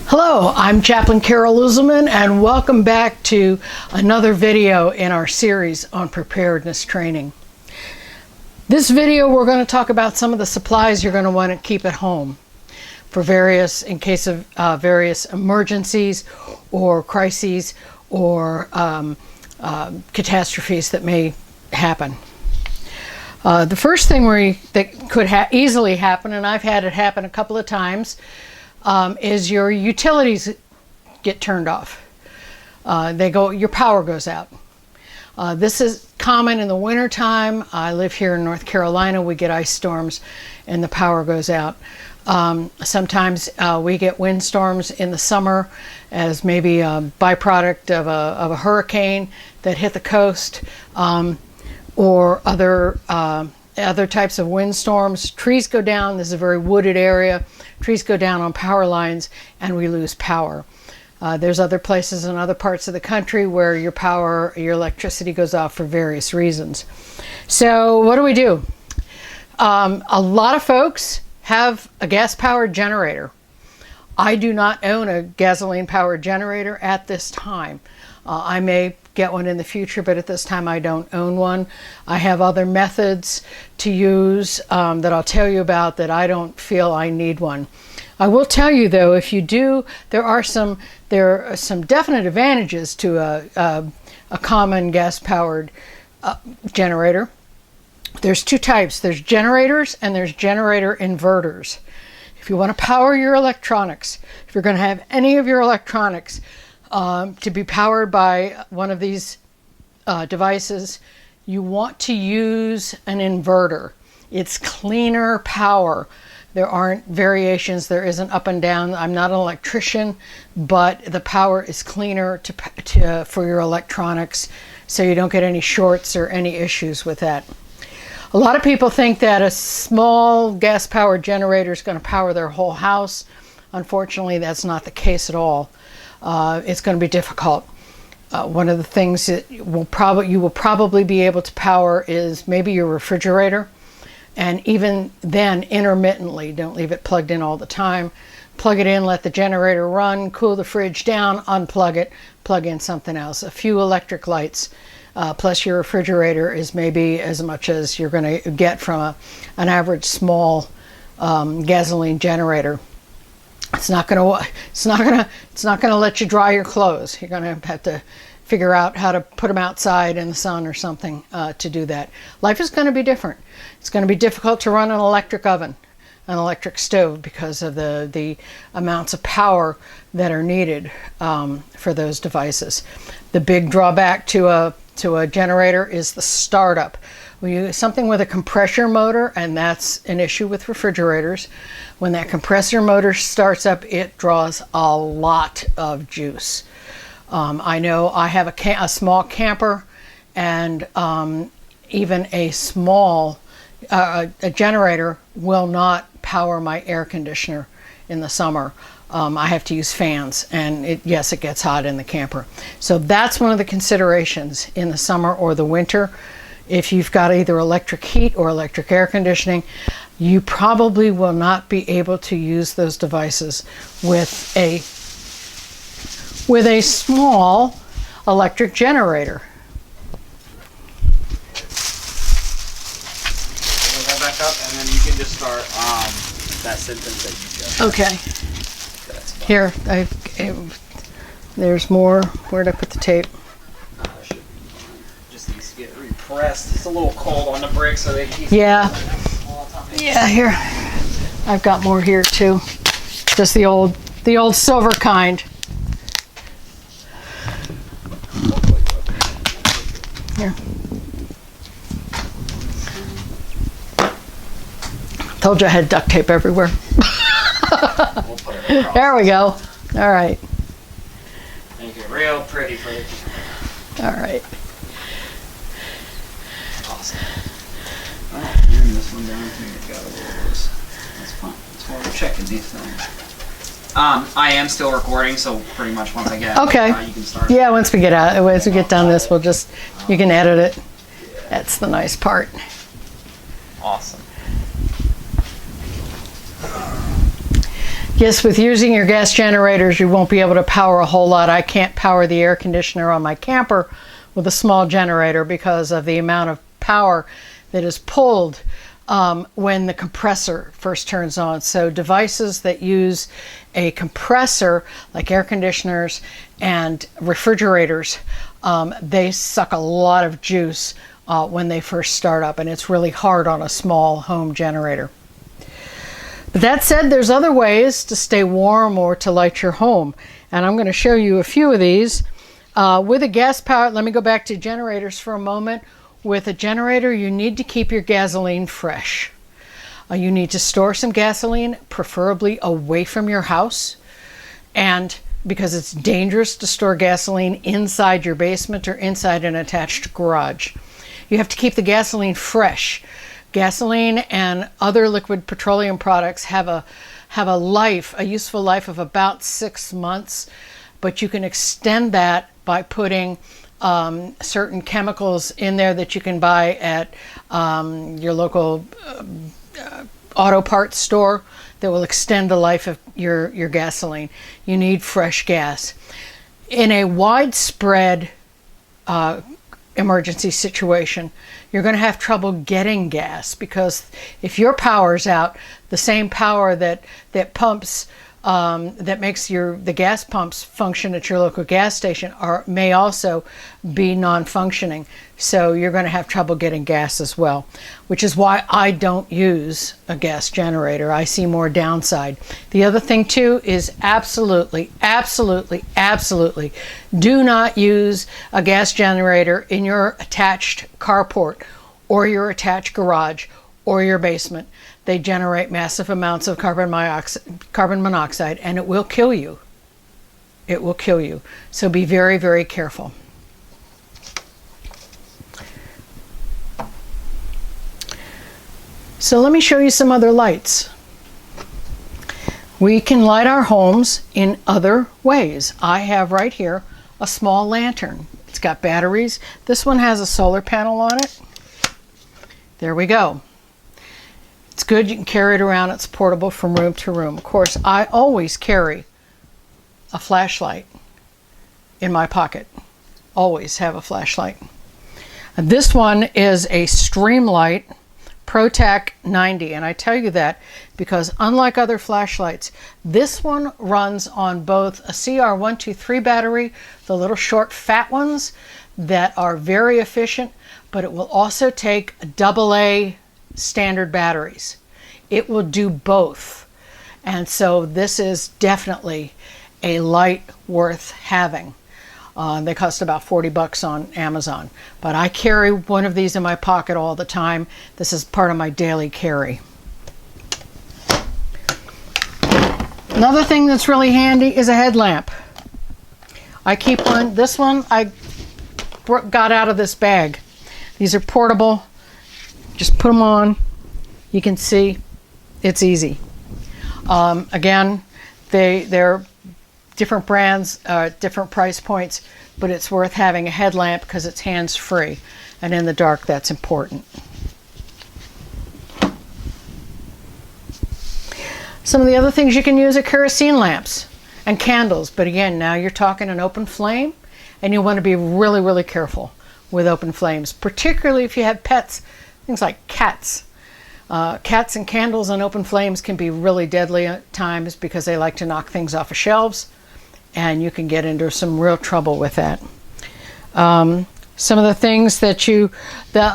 Hello, I'm Chaplain Uselman, and welcome back to another video in our series on preparedness training. This video we're going to talk about some of the supplies you're going to want to keep at home for in case of various emergencies or crises or catastrophes that may happen. The first thing that could easily happen, and I've had it happen a couple of times, is your utilities get turned off. Your power goes out. This is common in the winter time. I live here in North Carolina. We get ice storms and the power goes out. Sometimes we get windstorms in the summer as maybe a byproduct of a hurricane that hit the coast, or other types of windstorms. Trees go down. This is a very wooded area. Trees go down on power lines and we lose power. There's other places in other parts of the country where your electricity goes off for various reasons. So what do? A lot of folks have a gas-powered generator. I do not own a gasoline-powered generator at this time. I may get one in the future, but at this time I don't own one. I have other methods to use that I'll tell you about that I don't feel I need one. I will tell you though, if you do, there are some definite advantages to a common gas-powered generator. There's two types. There's generators and there's generator inverters. If you want to power your electronics, if you're going to have any of your electronics to be powered by one of these devices, you want to use an inverter. It's cleaner power. There aren't variations. There isn't up and down. I'm not an electrician, but the power is cleaner for your electronics, so you don't get any shorts or any issues with that. A lot of people think that a small gas-powered generator is going to power their whole house. Unfortunately, that's not the case at all. It's going to be difficult. One of the things that you will probably be able to power is maybe your refrigerator, and even then intermittently. Don't leave it plugged in all the time. Plug it in, let the generator run, cool the fridge down, unplug it, plug in something else. A few electric lights plus your refrigerator is maybe as much as you're going to get from an average small gasoline generator. It's not going to let you dry your clothes. You're going to have to figure out how to put them outside in the sun or something to do that. Life is going to be different. It's going to be difficult to run an electric oven, an electric stove, because of the amounts of power that are needed for those devices. The big drawback to a generator is the startup. We use something with a compressor motor, and that's an issue with refrigerators. When that compressor motor starts up, it draws a lot of juice. I know I have a small camper, and even a small a generator will not power my air conditioner in the summer. I have to use fans, and yes, it gets hot in the camper. So that's one of the considerations in the summer or the winter. If you've got either electric heat or electric air conditioning, you probably will not be able to use those devices with a small electric generator. Hold back up, and then you can just start that sentence that you just. Okay. Here, there's more. Where'd I put the tape? Just needs to get repressed. It's a little cold on the brick, so they keep. Yeah. Yeah, here. I've got more here too. Just the old silver kind. Here. Told you I had duct tape everywhere. We'll put it across. There we go. All right. Make it real pretty for the camera. All right. Awesome. Alright, turn this one down. Maybe it got a little loose. That's fine. That's why we're checking these things. I am still recording, so pretty much once I get you can start. Yeah, once we get done this, you can edit it. That's the nice part. Awesome. Yes, with using your gas generators, you won't be able to power a whole lot. I can't power the air conditioner on my camper with a small generator because of the amount of power that is pulled when the compressor first turns on. So devices that use a compressor, like air conditioners and refrigerators, they suck a lot of juice when they first start up, and it's really hard on a small home generator. But that said, there's other ways to stay warm or to light your home, and I'm going to show you a few of these. With a gas powered, let me go back to generators for a moment. With a generator, you need to keep your gasoline fresh. You need to store some gasoline, preferably away from your house, and because it's dangerous to store gasoline inside your basement or inside an attached garage. You have to keep the gasoline fresh. Gasoline and other liquid petroleum products have a useful life of about 6 months, but you can extend that by putting certain chemicals in there that you can buy at your local auto parts store that will extend the life of your gasoline. You need fresh gas. In a widespread emergency situation, you're going to have trouble getting gas, because if your power's out, the same power that pumps that makes the gas pumps function at your local gas station may also be non-functioning. So you're going to have trouble getting gas as well, which is why I don't use a gas generator. I see more downside. The other thing too is absolutely do not use a gas generator in your attached carport or your attached garage or your basement. They generate massive amounts of carbon monoxide, and it will kill you. It will kill you. So be very, very careful. So let me show you some other lights. We can light our homes in other ways. I have right here a small lantern. It's got batteries. This one has a solar panel on it. There we go. It's good, you can carry it around, it's portable from room to room. Of course, I always carry a flashlight in my pocket. Always have a flashlight. And this one is a Streamlight ProTac 90, and I tell you that because unlike other flashlights, this one runs on both a CR123 battery, the little short fat ones that are very efficient, but it will also take AA standard batteries. It will do both. And so this is definitely a light worth having. They cost about $40 on Amazon, but I carry one of these in my pocket all the time. This is part of my daily carry. Another thing that's really handy is a headlamp. I keep one. This one I got out of this bag. These are portable. Just put them on. You can see it's easy. Again, they're different brands, different price points, but it's worth having a headlamp because it's hands-free, and in the dark that's important. Some of the other things you can use are kerosene lamps and candles, but again, now you're talking an open flame, and you want to be really, really careful with open flames, particularly if you have pets, things like cats. Cats and candles and open flames can be really deadly at times because they like to knock things off of shelves, and you can get into some real trouble with that. Some of the things a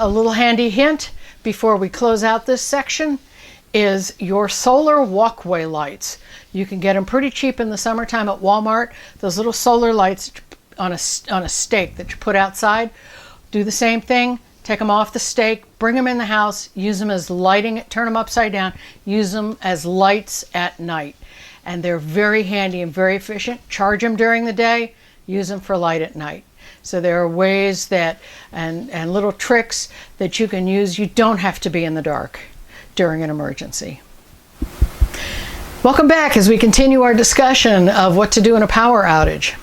little handy hint before we close out this section is your solar walkway lights. You can get them pretty cheap in the summertime at Walmart. Those little solar lights on a stake that you put outside. Do the same thing. Take them off the stake, bring them in the house, use them as lighting, turn them upside down, use them as lights at night. And they're very handy and very efficient. Charge them during the day, use them for light at night. So there are ways that, and little tricks that you can use. You don't have to be in the dark during an emergency. Welcome back as we continue our discussion of what to do in a power outage.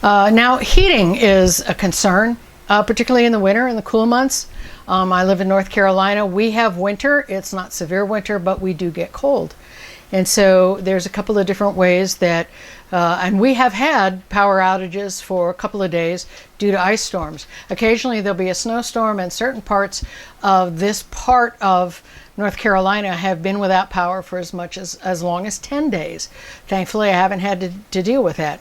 Now, heating is a concern. Particularly in the winter, in the cool months. I live in North Carolina. We have winter. It's not severe winter, but we do get cold. And so there's a couple of different ways that, and we have had power outages for a couple of days due to ice storms. Occasionally there'll be a snowstorm, and certain parts of this part of North Carolina have been without power for as long as 10 days. Thankfully, I haven't had to deal with that.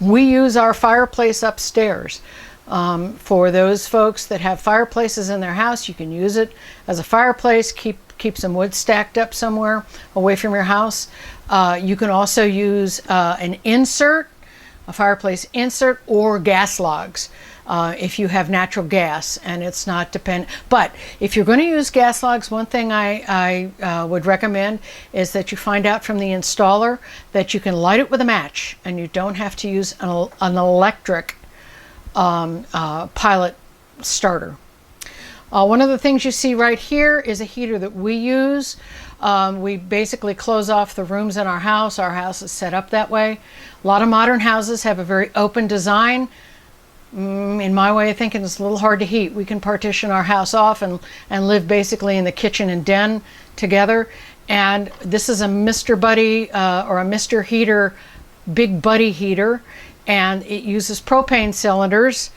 We use our fireplace upstairs. For those folks that have fireplaces in their house, you can use it as a fireplace. Keep some wood stacked up somewhere away from your house. You can also use an insert, a fireplace insert, or gas logs if you have natural gas and it's not dependent. But if you're going to use gas logs, one thing I would recommend is that you find out from the installer that you can light it with a match and you don't have to use an electric pilot starter. One of the things you see right here is a heater that we use. We basically close off the rooms in our house. Our house is set up that way. A lot of modern houses have a very open design. In my way of thinking, it's a little hard to heat. We can partition our house off and live basically in the kitchen and den together. And this is a Mr. Buddy or a Mr. Heater, Big Buddy heater, and it uses propane cylinders.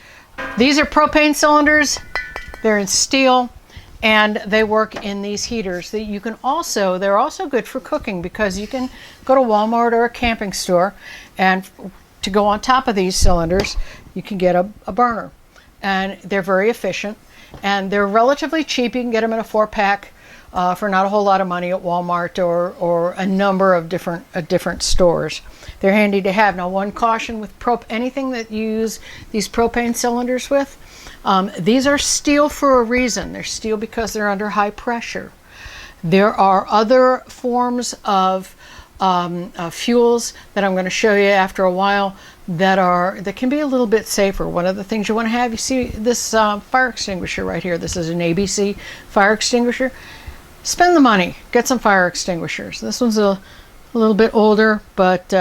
These are propane cylinders. They're in steel, and they work in these heaters. That you can also, they're also good for cooking, because you can go to Walmart or a camping store, and to go on top of these cylinders, you can get a burner. And they're very efficient, and they're relatively cheap. You can get them in a 4-pack for not a whole lot of money at Walmart or a number of different stores. They're handy to have. Now, one caution with anything that you use these propane cylinders with, these are steel for a reason. They're steel because they're under high pressure. There are other forms of fuels that I'm going to show you after a while that can be a little bit safer. One of the things you want to have, you see this fire extinguisher right here. This is an ABC fire extinguisher. Spend the money, get some fire extinguishers. This one's a little bit older, but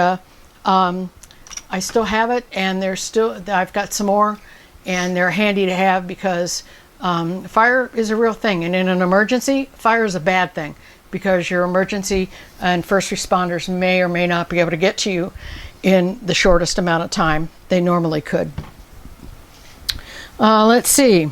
I still have it, and I've got some more, and they're handy to have because fire is a real thing, and in an emergency, fire is a bad thing, because your emergency and first responders may or may not be able to get to you in the shortest amount of time they normally could. Let's see.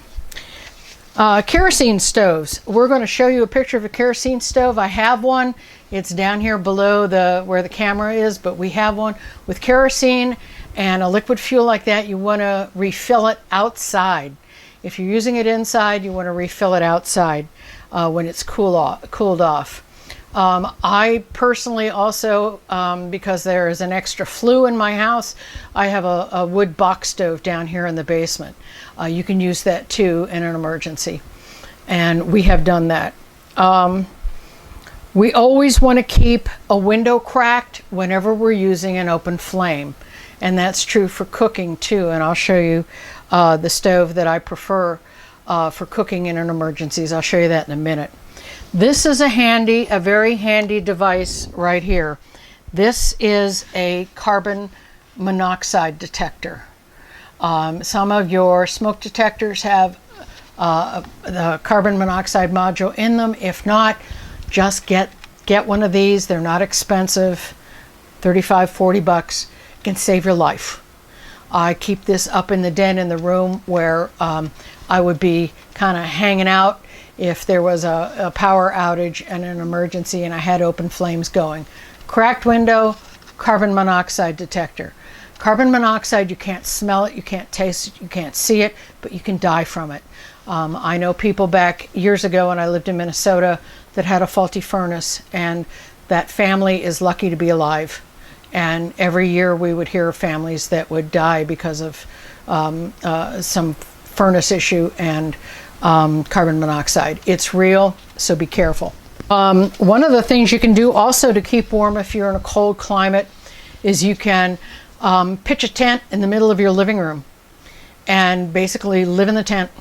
Kerosene stoves. We're going to show you a picture of a kerosene stove. I have one. It's down here below where the camera is, but we have one with kerosene and a liquid fuel like that. You want to refill it outside. If you're using it inside, you want to refill it outside when it's cooled off. I personally also, because there is an extra flue in my house, I have a wood box stove down here in the basement. You can use that too in an emergency, and we have done that. We always want to keep a window cracked whenever we're using an open flame, and that's true for cooking too. And I'll show you the stove that I prefer for cooking in an emergencies. I'll show you that in a minute. This is a very handy device right here. This is a carbon monoxide detector. Some of your smoke detectors have the carbon monoxide module in them. If not, just get one of these. They're not expensive, $35-40. It can save your life. I keep this up in the den in the room where I would be kind of hanging out if there was a power outage and an emergency and I had open flames going. Cracked window, carbon monoxide detector. Carbon monoxide, you can't smell it, you can't taste it, you can't see it, but you can die from it. I know people back years ago when I lived in Minnesota that had a faulty furnace, and that family is lucky to be alive. And every year we would hear of families that would die because of some furnace issue and carbon monoxide. It's real, so be careful. One of the things you can do also to keep warm if you're in a cold climate is you can pitch a tent in the middle of your living room and basically live in the tent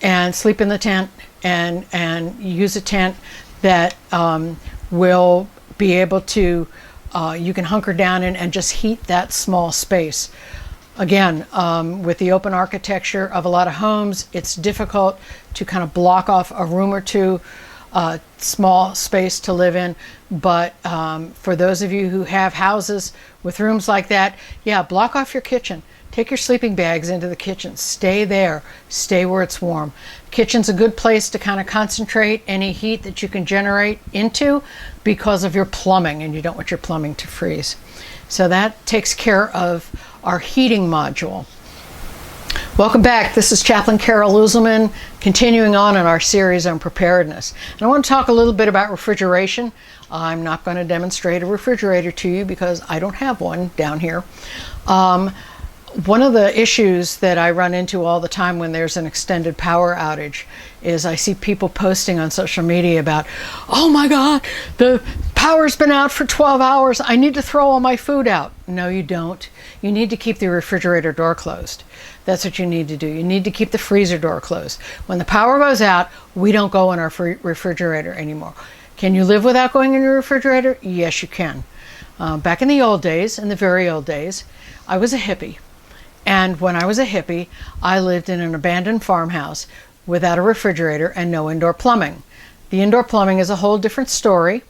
and sleep in the tent and use a tent that will be able to, you can hunker down in and just heat that small space. Again, with the open architecture of a lot of homes, it's difficult to kind of block off a room or two small space to live in. But for those of you who have houses with rooms like that, yeah, block off your kitchen. Take your sleeping bags into the kitchen. Stay there. Stay where it's warm. Kitchen's a good place to kind of concentrate any heat that you can generate into because of your plumbing, and you don't want your plumbing to freeze. So that takes care of our heating module. Welcome back. This is Chaplain Uselman, continuing on in our series on preparedness. And I want to talk a little bit about refrigeration. I'm not going to demonstrate a refrigerator to you because I don't have one down here. One of the issues that I run into all the time when there's an extended power outage is I see people posting on social media about, oh my God, the power's been out for 12 hours. I need to throw all my food out. No, you don't. You need to keep the refrigerator door closed. That's what you need to do. You need to keep the freezer door closed. When the power goes out, we don't go in our refrigerator anymore. Can you live without going in your refrigerator? Yes, you can. Back in the old days, in the very old days, I was a hippie. And when I was a hippie, I lived in an abandoned farmhouse without a refrigerator and no indoor plumbing. The indoor plumbing is a whole different story,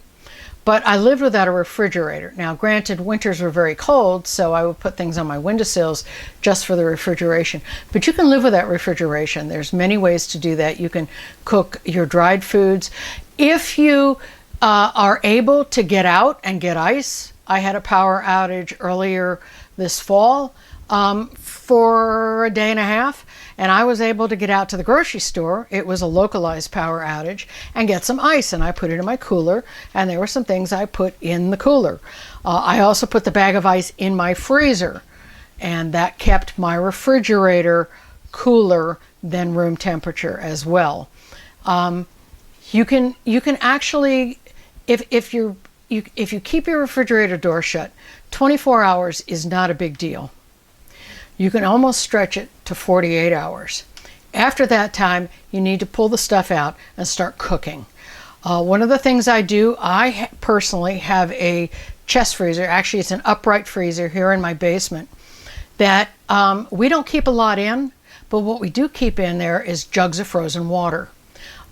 but I lived without a refrigerator. Now, granted, winters were very cold, so I would put things on my windowsills just for the refrigeration. But you can live without refrigeration. There's many ways to do that. You can cook your dried foods. If you are able to get out and get ice, I had a power outage earlier this fall for a day and a half, and I was able to get out to the grocery store. It was a localized power outage, and get some ice, and I put it in my cooler, and there were some things I put in the cooler. I also put the bag of ice in my freezer, and that kept my refrigerator cooler than room temperature as well. You can actually, if you keep your refrigerator door shut, 24 hours is not a big deal. You can almost stretch it to 48 hours. After that time, you need to pull the stuff out and start cooking. One of the things I do, I personally have a chest freezer. Actually, it's an upright freezer here in my basement that we don't keep a lot in, but what we do keep in there is jugs of frozen water.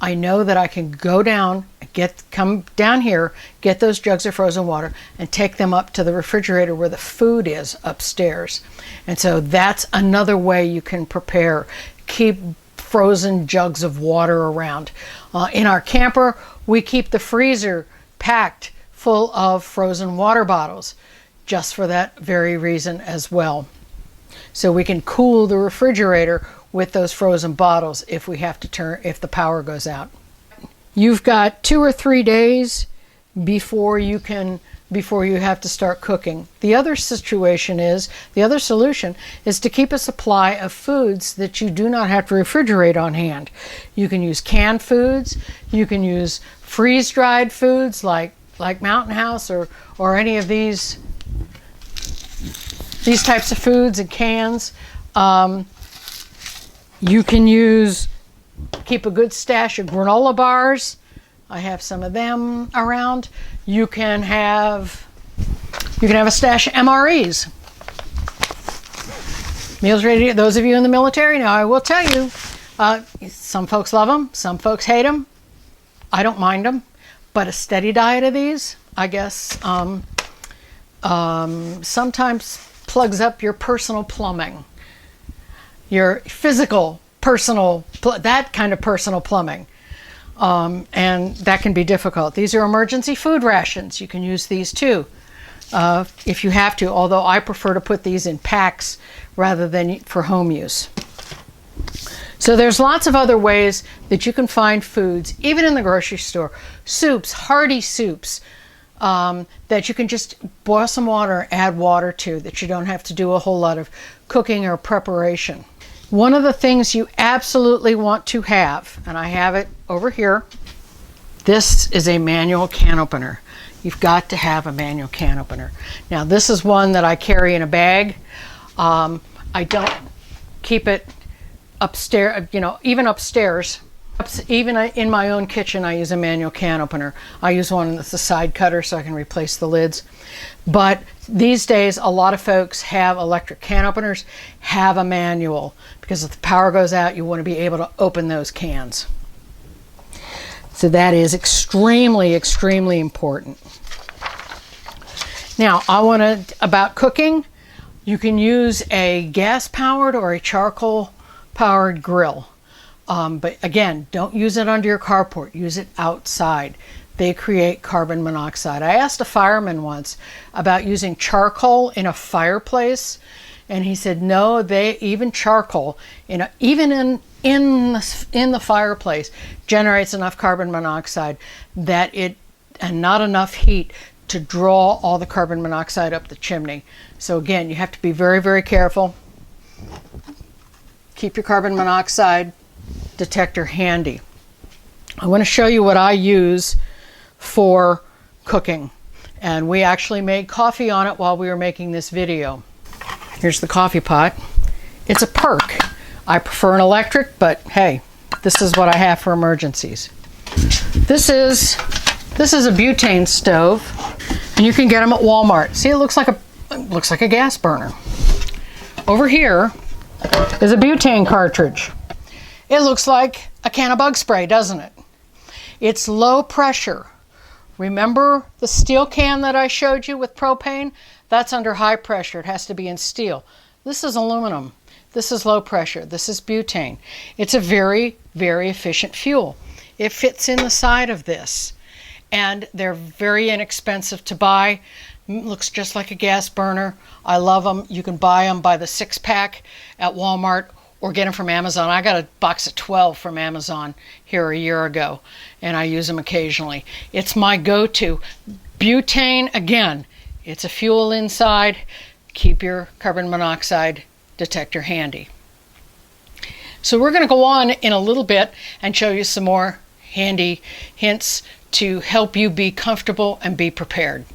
I know that I can go down, come down here, get those jugs of frozen water, and take them up to the refrigerator where the food is upstairs. And so that's another way you can prepare. Keep frozen jugs of water around. In our camper, we keep the freezer packed full of frozen water bottles, just for that very reason as well. So we can cool the refrigerator with those frozen bottles if we have to if the power goes out. You've got 2 or 3 days before you have to start cooking. The other solution is to keep a supply of foods that you do not have to refrigerate on hand. You can use canned foods, you can use freeze-dried foods like Mountain House or any of these types of foods in cans. You can keep a good stash of granola bars. I have some of them around. You can have a stash of MREs. Meals ready. Those of you in the military, now I will tell you, some folks love them, some folks hate them. I don't mind them, but a steady diet of these, I guess, sometimes plugs up your personal plumbing. Your physical, personal, that kind of personal plumbing. And that can be difficult. These are emergency food rations. You can use these too, if you have to, although I prefer to put these in packs rather than for home use. So there's lots of other ways that you can find foods, even in the grocery store. Soups, hearty soups, that you can just boil some water, add water to, that you don't have to do a whole lot of cooking or preparation. One of the things you absolutely want to have, and I have it over here, this is a manual can opener. You've got to have a manual can opener. Now this is one that I carry in a bag. I don't keep it upstairs, even upstairs. Even in my own kitchen, I use a manual can opener. I use one that's a side cutter so I can replace the lids. But these days, a lot of folks have electric can openers, have a manual, because if the power goes out, you want to be able to open those cans. So that is extremely, extremely important. Now, about cooking, you can use a gas-powered or a charcoal-powered grill. But again, don't use it under your carport. Use it outside. They create carbon monoxide. I asked a fireman once about using charcoal in a fireplace, and he said no. Even charcoal, even in the fireplace, generates enough carbon monoxide and not enough heat to draw all the carbon monoxide up the chimney. So again, you have to be very, very careful. Keep your carbon monoxide detector handy. I want to show you what I use for cooking, and we actually made coffee on it while we were making this video. Here's the coffee pot. It's a perk. I prefer an electric, but hey, this is what I have for emergencies. This is a butane stove, and you can get them at Walmart. See, it looks like a gas burner. Over here is a butane cartridge. It looks like a can of bug spray, doesn't it? It's low pressure. Remember the steel can that I showed you with propane? That's under high pressure. It has to be in steel. This is aluminum. This is low pressure. This is butane. It's a very, very efficient fuel. It fits in the side of this, and they're very inexpensive to buy. Looks just like a gas burner. I love them. You can buy them by the 6-pack at Walmart or get them from Amazon. I got a box of 12 from Amazon here a year ago, and I use them occasionally. It's my go-to. Butane, again, it's a fuel inside. Keep your carbon monoxide detector handy. So we're going to go on in a little bit and show you some more handy hints to help you be comfortable and be prepared.